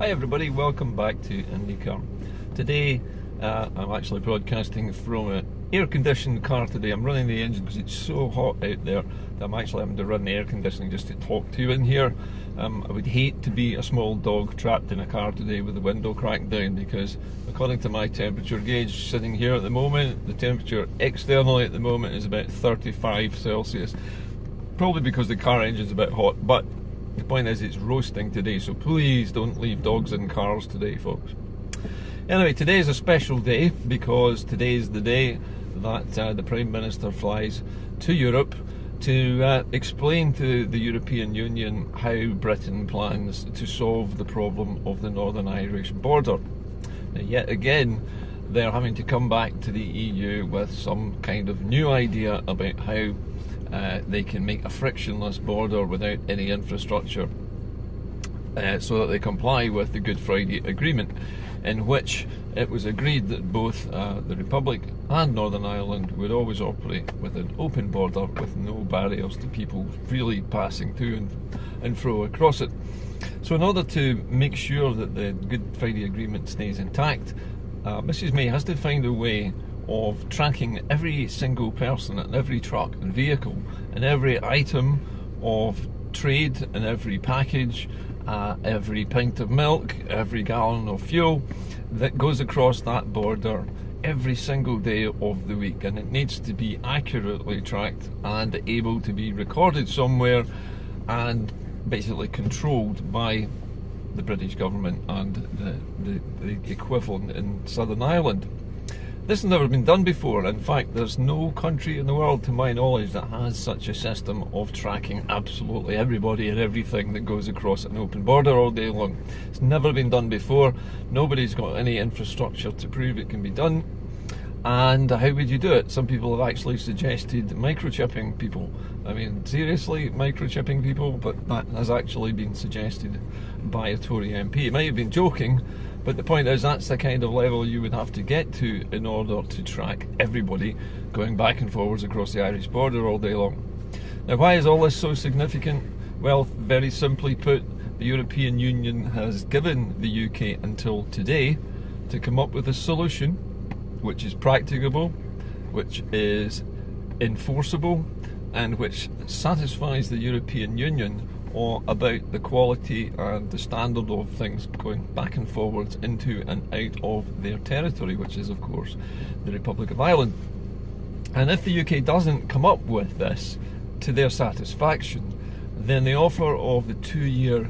Hi everybody, welcome back to Indycar. Today I'm actually broadcasting from an air-conditioned car today. I'm running the engine because it's so hot out there that I'm actually having to run the air conditioning just to talk to you in here. I would hate to be a small dog trapped in a car today with the window cracked down, because according to my temperature gauge sitting here at the moment, the temperature externally at the moment is about 35 Celsius. Probably because the car engine's a bit hot, but the point is it's roasting today, so please don't leave dogs in cars today, folks. Anyway, today is a special day because today is the day that the Prime Minister flies to Europe to explain to the European Union how Britain plans to solve the problem of the Northern Irish border. Now, yet again, they're having to come back to the EU with some kind of new idea about how they can make a frictionless border without any infrastructure, so that they comply with the Good Friday Agreement, in which it was agreed that both the Republic and Northern Ireland would always operate with an open border with no barriers to people freely passing to and fro across it. So in order to make sure that the Good Friday Agreement stays intact, Mrs May has to find a way of tracking every single person and every truck and vehicle and every item of trade and every package, every pint of milk, every gallon of fuel that goes across that border every single day of the week, and it needs to be accurately tracked and able to be recorded somewhere and basically controlled by the British government and the equivalent in Southern Ireland. This has never been done before. In fact, there's no country in the world, to my knowledge, that has such a system of tracking absolutely everybody and everything that goes across an open border all day long. It's never been done before. Nobody's got any infrastructure to prove it can be done. And how would you do it? Some people have actually suggested microchipping people. I mean, seriously, microchipping people? But that has actually been suggested by a Tory MP. It might have been joking, but the point is that's the kind of level you would have to get to in order to track everybody going back and forwards across the Irish border all day long. Now, why is all this so significant? Well, very simply put, the European Union has given the UK until today to come up with a solution which is practicable, which is enforceable, and which satisfies the European Union about the quality and the standard of things going back and forwards into and out of their territory, which is of course the Republic of Ireland. And if the UK doesn't come up with this to their satisfaction, then the offer of the 2-year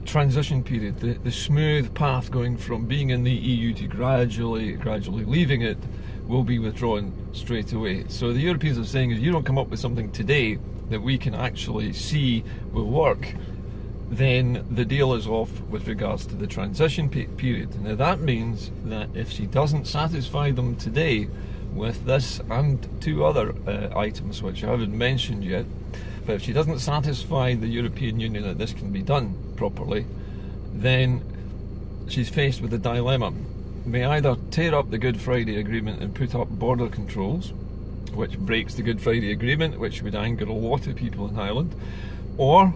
transition period, the smooth path going from being in the EU to gradually leaving it, will be withdrawn straight away. So the Europeans are saying, if you don't come up with something today that we can actually see will work, then the deal is off with regards to the transition period. Now that means that if she doesn't satisfy them today with this and two other items which I haven't mentioned yet, but if she doesn't satisfy the European Union that this can be done properly, then she's faced with a dilemma. May either tear up the Good Friday Agreement and put up border controls, which breaks the Good Friday Agreement, which would anger a lot of people in Ireland, or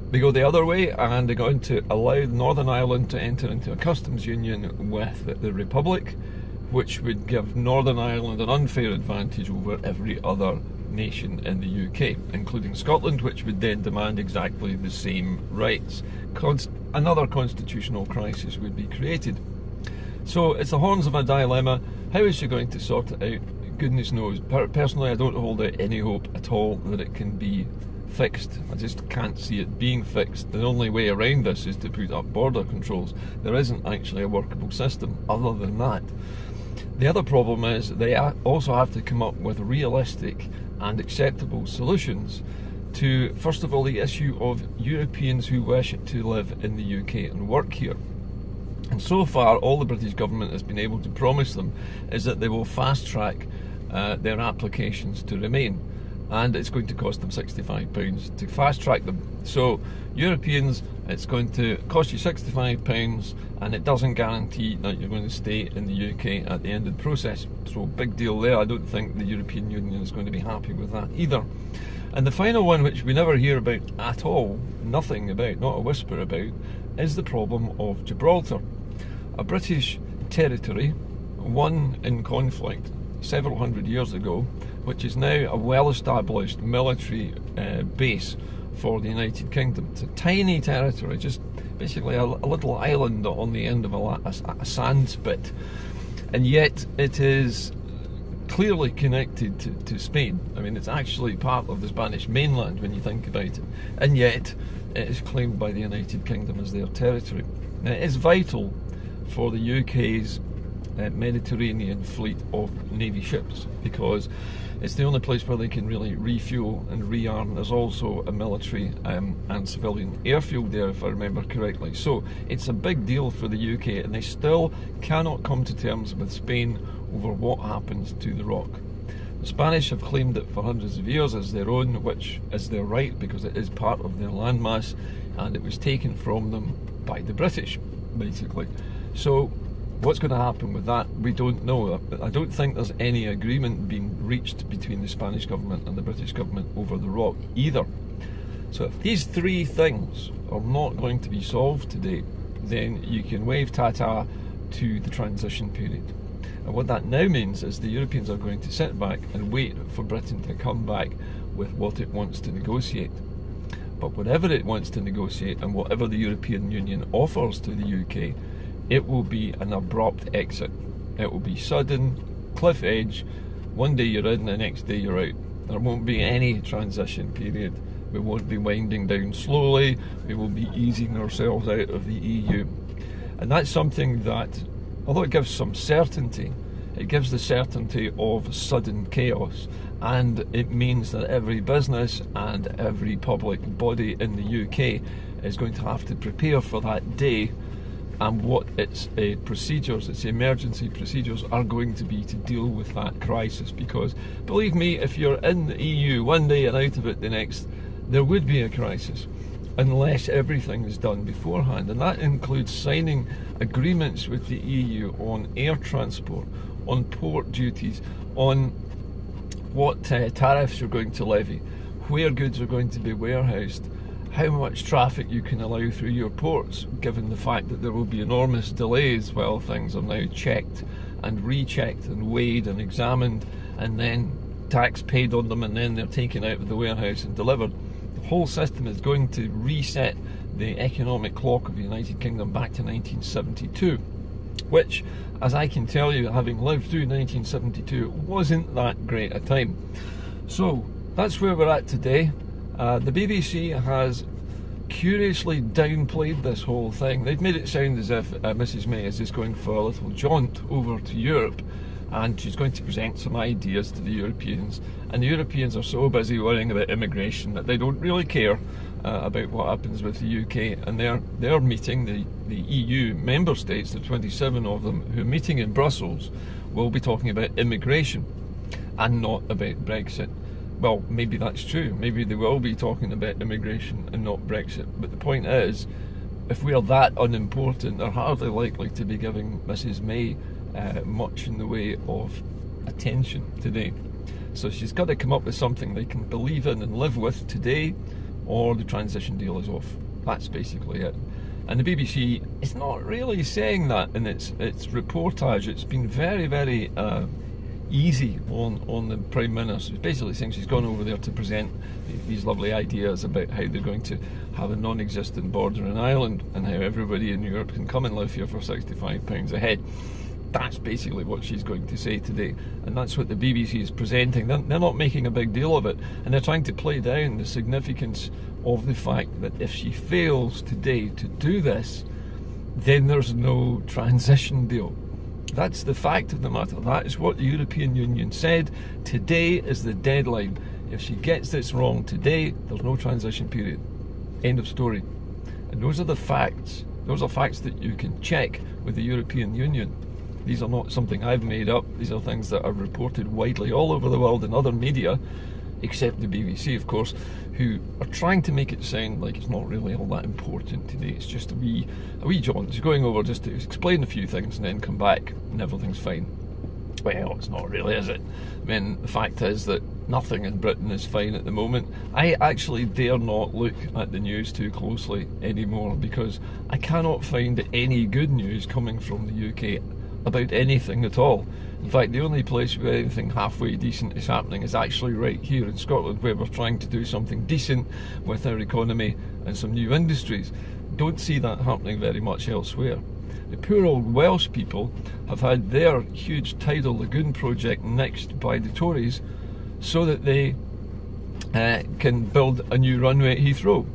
they go the other way and they're going to allow Northern Ireland to enter into a customs union with the Republic, which would give Northern Ireland an unfair advantage over every other nation in the UK, including Scotland, which would then demand exactly the same rights. Another constitutional crisis would be created. So it's the horns of a dilemma. How is she going to sort it out? Goodness knows. Personally, I don't hold out any hope at all that it can be fixed. I just can't see it being fixed. The only way around this is to put up border controls. There isn't actually a workable system other than that. The other problem is they also have to come up with realistic and acceptable solutions to, first of all, the issue of Europeans who wish to live in the UK and work here. And so far, all the British government has been able to promise them is that they will fast track their applications to remain, and it's going to cost them £65 to fast track them. So Europeans, it's going to cost you £65, and it doesn't guarantee that you're going to stay in the UK at the end of the process. So big deal there. I don't think the European Union is going to be happy with that either. And the final one, which we never hear about at all, nothing about, not a whisper about, is the problem of Gibraltar. A British territory, won in conflict several hundred years ago, which is now a well-established military base for the United Kingdom. It's a tiny territory, just basically a little island on the end of a sand spit, and yet it is clearly connected to Spain. I mean, it's actually part of the Spanish mainland when you think about it, and yet it is claimed by the United Kingdom as their territory. Now, it is vital for the UK's Mediterranean fleet of navy ships, because it's the only place where they can really refuel and rearm. There's also a military and civilian airfield there, if I remember correctly. So it's a big deal for the UK, and they still cannot come to terms with Spain over what happens to the rock. The Spanish have claimed it for hundreds of years as their own, which is their right because it is part of their landmass, and it was taken from them by the British, basically. So what's going to happen with that, we don't know. I don't think there's any agreement being reached between the Spanish government and the British government over the rock either. So if these three things are not going to be solved today, then you can wave ta-ta to the transition period. And what that now means is the Europeans are going to sit back and wait for Britain to come back with what it wants to negotiate. But whatever it wants to negotiate and whatever the European Union offers to the UK, it will be an abrupt exit. It will be sudden, cliff edge. One day you're in, the next day you're out. There won't be any transition period. We won't be winding down slowly. We will be easing ourselves out of the EU. And that's something that, although it gives some certainty, it gives the certainty of sudden chaos, and it means that every business and every public body in the UK is going to have to prepare for that day and what its procedures, its emergency procedures are going to be to deal with that crisis. Because believe me, if you're in the EU one day and out of it the next, there would be a crisis unless everything is done beforehand, and that includes signing agreements with the EU on air transport, on port duties, on what tariffs you're going to levy, where goods are going to be warehoused, how much traffic you can allow through your ports, given the fact that there will be enormous delays while things are now checked and rechecked and weighed and examined, and then tax paid on them, and then they're taken out of the warehouse and delivered. The whole system is going to reset the economic clock of the United Kingdom back to 1972, which, as I can tell you, having lived through 1972, wasn't that great a time. So that's where we're at today. The BBC has curiously downplayed this whole thing. They've made it sound as if Mrs May is just going for a little jaunt over to Europe, and she's going to present some ideas to the Europeans, and the Europeans are so busy worrying about immigration that they don't really care about what happens with the UK. And they're meeting, the EU member states, the 27 of them who are meeting in Brussels, will be talking about immigration and not about Brexit. Well, maybe that's true. Maybe they will be talking about immigration and not Brexit. But the point is, if we are that unimportant, they're hardly likely to be giving Mrs May much in the way of attention today. So she's got to come up with something they can believe in and live with today, or the transition deal is off. That's basically it. And the BBC is not really saying that in its reportage. It's been very, very easy on the Prime Minister. It's basically saying she's gone over there to present these lovely ideas about how they're going to have a non-existent border in Ireland and how everybody in Europe can come and live here for £65 a head. That's basically what she's going to say today, and that's what the BBC is presenting. They're not making a big deal of it, and they're trying to play down the significance of the fact that if she fails today to do this, then there's no transition deal. That's the fact of the matter. That is what the European Union said. Today is the deadline. If she gets this wrong today, there's no transition period. End of story. And those are the facts. Those are facts that you can check with the European Union. These are not something I've made up. These are things that are reported widely all over the world in other media, except the BBC, of course, who are trying to make it sound like it's not really all that important today. It's just a wee jaunt. She's going over just to explain a few things and then come back and everything's fine. Well, it's not really, is it? I mean, the fact is that Nothing in Britain is fine at the moment. I actually dare not look at the news too closely anymore because I cannot find any good news coming from the UK about anything at all. In fact, the only place where anything halfway decent is happening is actually right here in Scotland, where we're trying to do something decent with our economy and some new industries. Don't see that happening very much elsewhere. The poor old Welsh people have had their huge tidal lagoon project nixed by the Tories so that they can build a new runway at Heathrow.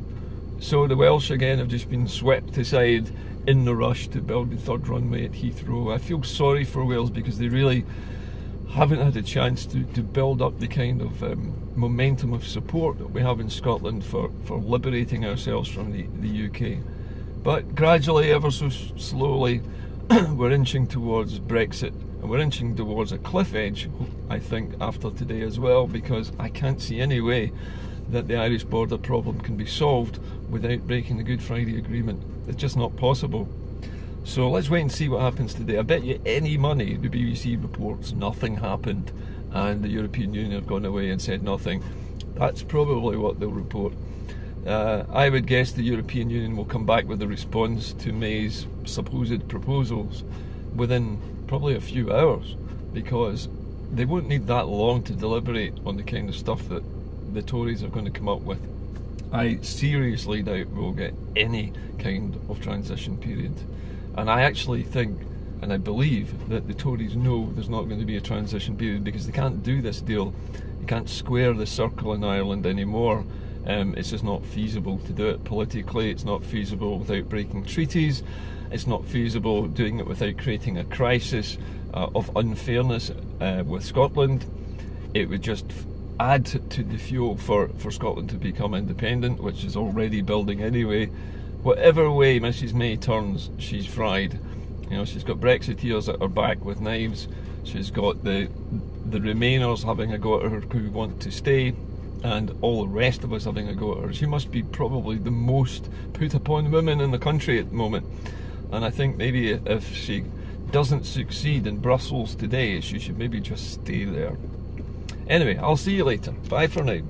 So the Welsh again have just been swept aside in the rush to build the third runway at Heathrow. I feel sorry for Wales because they really haven't had a chance to build up the kind of momentum of support that we have in Scotland for liberating ourselves from the UK. But gradually, ever so slowly, we're inching towards Brexit, and we're inching towards a cliff edge, I think, after today as well, because I can't see any way that the Irish border problem can be solved without breaking the Good Friday Agreement. It's just not possible. So let's wait and see what happens today. I bet you any money the BBC reports nothing happened and the European Union have gone away and said nothing. That's probably what they'll report. I would guess the European Union will come back with a response to May's supposed proposals within probably a few hours, because they won't need that long to deliberate on the kind of stuff that the Tories are going to come up with. I seriously doubt we'll get any kind of transition period. And I actually think, and I believe, that the Tories know there's not going to be a transition period because they can't do this deal. They can't square the circle in Ireland anymore. It's just not feasible to do it politically. It's not feasible without breaking treaties. It's not feasible doing it without creating a crisis of unfairness with Scotland. It would just add to the fuel for Scotland to become independent, which is already building anyway. Whatever way Mrs May turns, she's fried. You know, she's got Brexiteers at her back with knives. She's got the Remainers having a go at her who want to stay, and all the rest of us having a go at her. She must be probably the most put upon woman in the country at the moment. And I think maybe if she doesn't succeed in Brussels today, she should maybe just stay there. Anyway, I'll see you later. Bye for now.